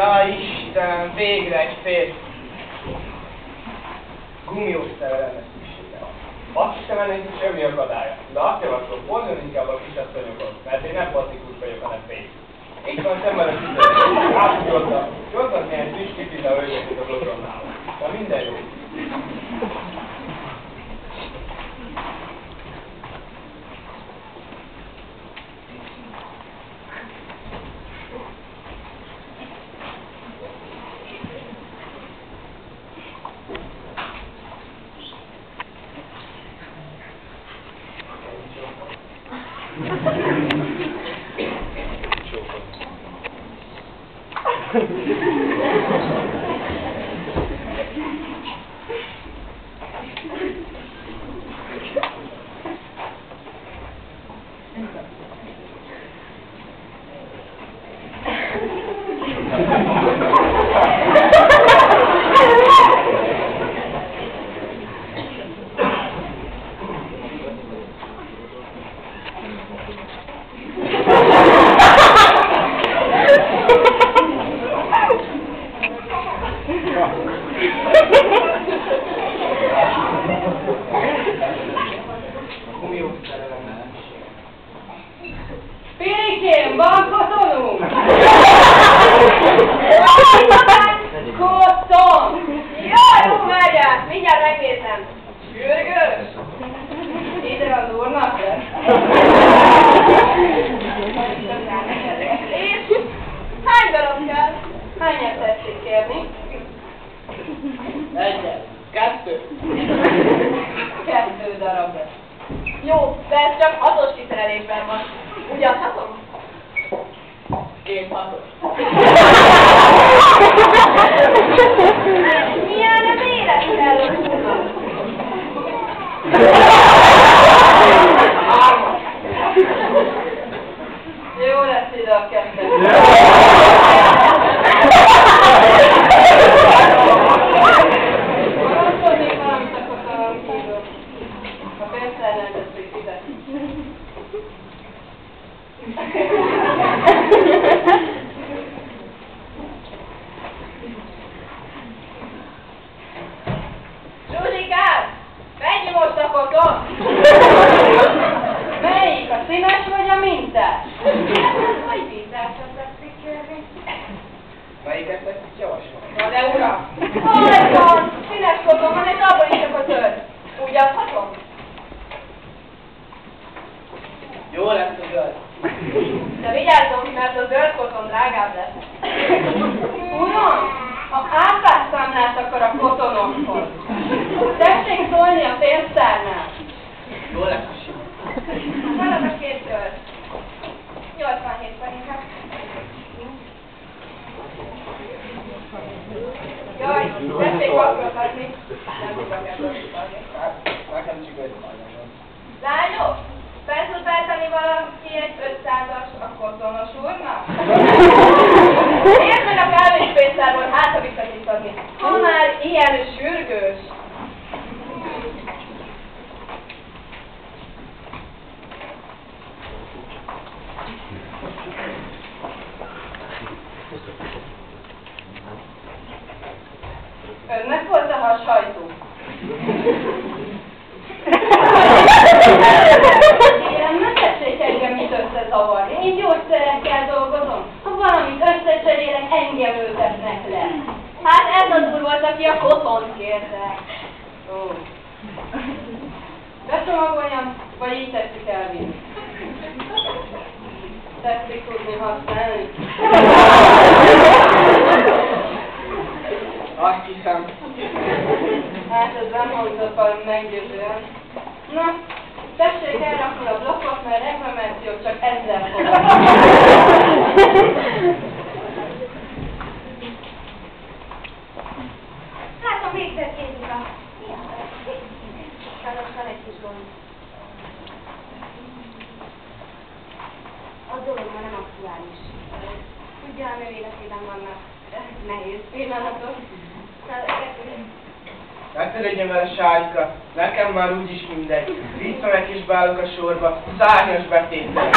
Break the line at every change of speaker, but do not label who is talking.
Ja Istenem, végre egy férfi. Gumiószerre lenne szüksége. Azt hiszem, ennek is semmi akadálya. De azt javaslom, forduljon inkább a kisasszonyokhoz, mert én nem plastikus vagyok, hanem fény. Itt van szemben a tüzet. Átugrottam. Gyakran néhány tüskipizza hölgyeket az otthonnál. De minden jó.
Pirikém, van kotonunk? Koton! Jaj, jó várjál, mindjárt megnézem. Sürgős? Ide az úrnak lesz. És hány darab kell? Hányat tessék kérni?
Egyet. Kettő.
2 darab lesz. Jó, de ez csak hatos kiszerelésben van. Úgy adhatom?
2 hatos.
Milyen nem élet kell a úrnak? Jó lesz ide a 2. Akkor még valamit akartam kívül. A pénztárnál teszik fizetni. Zsuzsikám! Mennyi most a koton? Melyik? A színes vagy a mintás? Vagy mintásat teszik kérni?
Melyiket teszik javasolni?
Na de uram! Hol van? Színes koton van, és abban is csak a zöld. Úgy adhatom?
Jó lesz a zöld.
De vigyázzon, mert a zöld koton drágább lesz. Uram, ha átlátszámlát akar a kotonokhoz, tessék szólni a pénztárnál.
Jó lesz a sima.
Marad a 2 zöld. 87 forintra. Jaj, tessék vakrottatni. Nem tudok ebből tudni.
Nekem csak 5 van.
Lányok, fel tud váltani valaki egy 500-as a kotonos úrnak? Érd meg a kávéspénztárból, hát ha vissza adni. Ha már ilyen sürgős. Önnek volt a hashajtó? Kérem, ne tessék engem itt összezavarni. Én gyógyszerekkel dolgozom. Ha valamit összecserélek, engem ültetnek le. Hát ez az úr volt, aki a kotont kérte. Ó. Becsomagoljon, vagy így tesszük elvinni? Tetszik tudni használni?
Azt hiszem.
Hát ez nem hangzott valami meggyőzően. Na, tessék elrakni a blokkot, mert reklamációt csak ezzel fogok.
Hát a végzetkézik a... Sajnos van egy kis gond. A dolog ma nem aktuális. Ugye a nő életében vannak nehéz pillanatok.
Ne törődjön vele, Sárika, nekem már úgyis mindegy. Vissza meg is bálok a sorba, szárnyas betéttel.